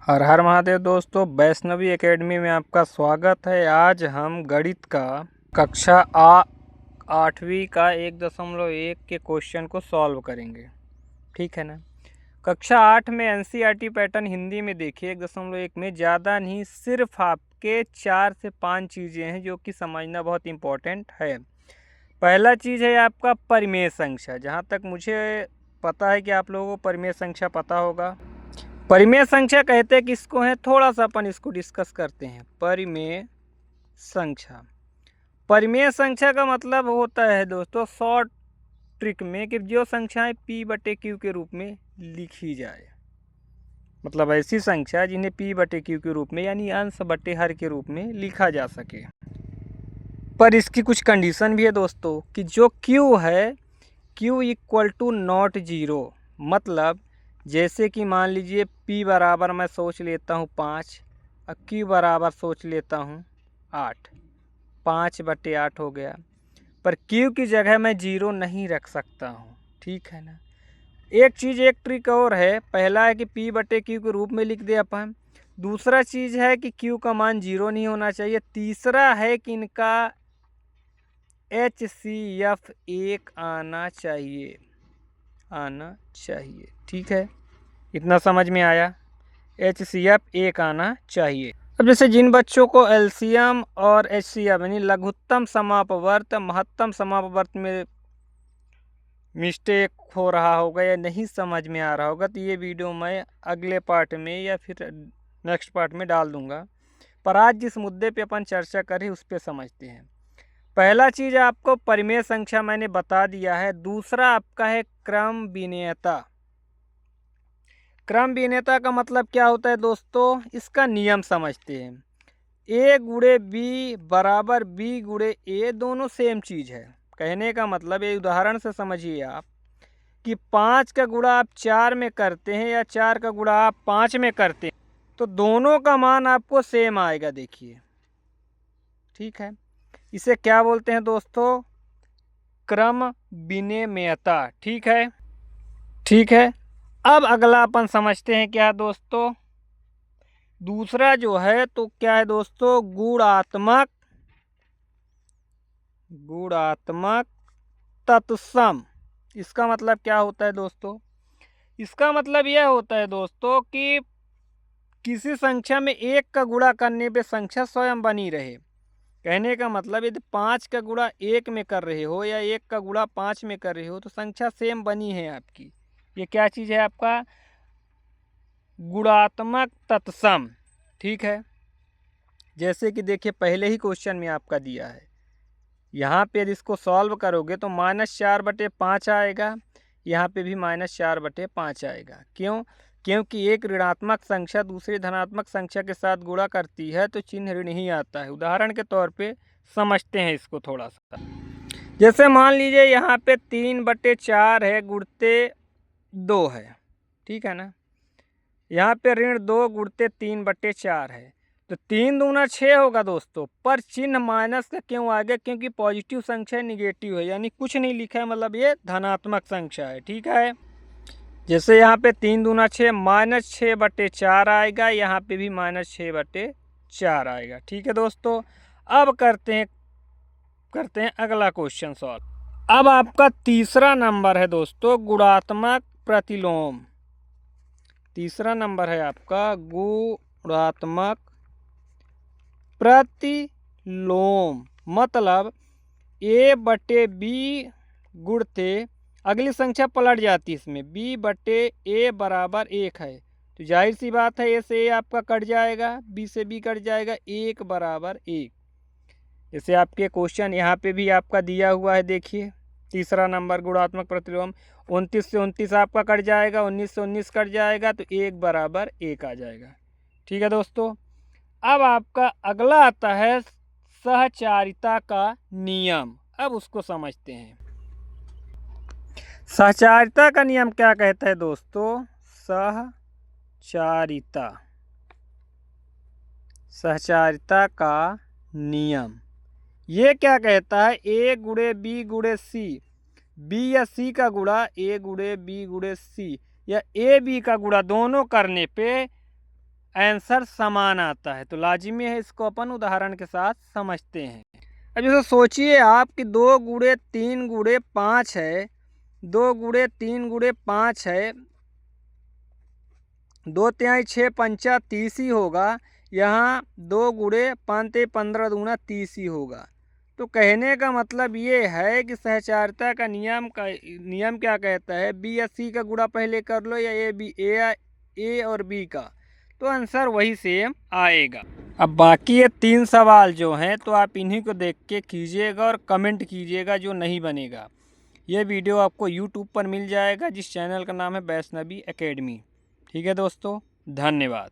हर हर महादेव दोस्तों, वैष्णवी एकेडमी में आपका स्वागत है। आज हम गणित का कक्षा 8वीं का 1.1 के क्वेश्चन को सॉल्व करेंगे। ठीक है ना। कक्षा 8 में एनसीईआरटी पैटर्न हिंदी में देखिए 1.1 में ज़्यादा नहीं, सिर्फ आपके 4 से 5 चीज़ें हैं जो कि समझना बहुत इम्पोर्टेंट है। पहला चीज़ है आपका परिमेय संख्या। जहाँ तक मुझे पता है कि आप लोगों को परिमेय संख्या पता होगा। परिमेय संख्या कहते हैं किसको है, थोड़ा सा अपन इसको डिस्कस करते हैं। परिमेय संख्या, परिमेय संख्या का मतलब होता है दोस्तों शॉर्ट ट्रिक में कि जो संख्याएं P/Q के रूप में लिखी जाए, मतलब ऐसी संख्या जिन्हें P/Q के रूप में यानी अंश बटे हर के रूप में लिखा जा सके। पर इसकी कुछ कंडीशन भी है दोस्तों कि जो Q है, Q = नॉट 0। मतलब जैसे कि मान लीजिए P बराबर मैं सोच लेता हूँ 5 और Q बराबर सोच लेता हूँ 8, 5/8 हो गया। पर Q की जगह मैं 0 नहीं रख सकता हूँ। ठीक है ना। एक ट्रिक और है। पहला है कि P/Q के रूप में लिख दे अपन। दूसरा चीज़ है कि Q का मान 0 नहीं होना चाहिए। तीसरा है कि इनका HCF 1 आना चाहिए। ठीक है, इतना समझ में आया। HCF 1 आना चाहिए। अब जैसे जिन बच्चों को एलसीएम और HCF यानी लघुत्तम समापवर्त महत्तम समापवर्त में मिस्टेक हो रहा होगा या नहीं समझ में आ रहा होगा, तो ये वीडियो मैं अगले पार्ट में या फिर नेक्स्ट पार्ट में डाल दूंगा। पर आज जिस मुद्दे पे अपन चर्चा करें उस पर समझते हैं। पहला चीज़ आपको परिमेय संख्या मैंने बता दिया है। दूसरा आपका है क्रम विनेयता। क्रम विनेयता का मतलब क्या होता है दोस्तों, इसका नियम समझते हैं। A/B बराबर B/A दोनों सेम चीज़ है। कहने का मतलब ये उदाहरण से समझिए आप कि 5 का गुणा आप 4 में करते हैं या 4 का गुणा आप 5 में करते हैं तो दोनों का मान आपको सेम आएगा। देखिए, ठीक है। इसे क्या बोलते हैं दोस्तों, क्रम विनिमयता। ठीक है। अब अगला अपन समझते हैं क्या दोस्तों, दूसरा जो है तो क्या है दोस्तों, गुणात्मक तत्सम। इसका मतलब क्या होता है दोस्तों, इसका मतलब यह होता है दोस्तों कि किसी संख्या में 1 का गुणा करने पे संख्या स्वयं बनी रहे। कहने का मतलब यदि 5 का गुणा 1 में कर रहे हो या 1 का गुणा 5 में कर रहे हो तो संख्या सेम बनी है आपकी। ये क्या चीज़ है आपका, गुणात्मक तत्सम। ठीक है। जैसे कि देखिए पहले ही क्वेश्चन में आपका दिया है, यहाँ पे यदि इसको सॉल्व करोगे तो -4/5 आएगा, यहाँ पे भी -4/5 आएगा। क्यों? क्योंकि एक ऋणात्मक संख्या दूसरी धनात्मक संख्या के साथ गुणा करती है तो चिन्ह ऋण ही आता है। उदाहरण के तौर पे समझते हैं इसको थोड़ा सा। जैसे मान लीजिए यहाँ पे 3/4 है गुणते 2 है। ठीक है ना। यहाँ पे -2 गुणते 3/4 है तो 3 दूना 6 होगा दोस्तों। पर चिन्ह माइनस का क्यों आ गया, क्योंकि पॉजिटिव संख्या निगेटिव है, यानी कुछ नहीं लिखा है, मतलब ये धनात्मक संख्या है। ठीक है। जैसे यहाँ पे 3 दूना 6 -6/4 आएगा, यहाँ पे भी -6/4 आएगा। ठीक है दोस्तों। अब करते हैं अगला क्वेश्चन सॉल्व। अब आपका तीसरा नंबर है दोस्तों गुणात्मक प्रतिलोम। तीसरा नंबर है आपका गुणात्मक प्रतिलोम। मतलब A/B गुणते, अगली संख्या पलट जाती है इसमें, B/A बराबर 1 है तो जाहिर सी बात है A से A आपका कट जाएगा, B से B कट जाएगा, 1 बराबर 1। जैसे आपके क्वेश्चन यहाँ पे भी आपका दिया हुआ है, देखिए तीसरा नंबर गुणात्मक प्रतिलोम। 29 से 29 आपका कट जाएगा, 19 से 19 कट जाएगा तो 1 बराबर 1 आ जाएगा। ठीक है दोस्तों। अब आपका अगला आता है सहचारिता का नियम। अब उसको समझते हैं। सहचारिता का नियम क्या कहता है दोस्तों, सहचारिता का नियम ये क्या कहता है, A/B/C, B या C का गुणा A/B/C या AB का गुणा दोनों करने पे आंसर समान आता है। तो लाजिमी है, इसको अपन उदाहरण के साथ समझते हैं। अब जैसे सोचिए आप कि 2 गुणे 3 गुणे 5 है, 2 गुणे 3 गुणे 5 है, 2 तिहाई 6 पंचा 30 ही होगा। यहाँ 2 गुणे 5 ते 15 दूना 30 ही होगा। तो कहने का मतलब ये है कि सहचारिता का नियम क्या कहता है, बी या सी का गुणा पहले कर लो या ए और बी का, तो आंसर वही सेम आएगा। अब बाकी ये 3 सवाल जो हैं तो आप इन्हीं को देख के कीजिएगा और कमेंट कीजिएगा जो नहीं बनेगा। ये वीडियो आपको यूट्यूब पर मिल जाएगा, जिस चैनल का नाम है वैष्णवी एकेडमी। ठीक है दोस्तों, धन्यवाद।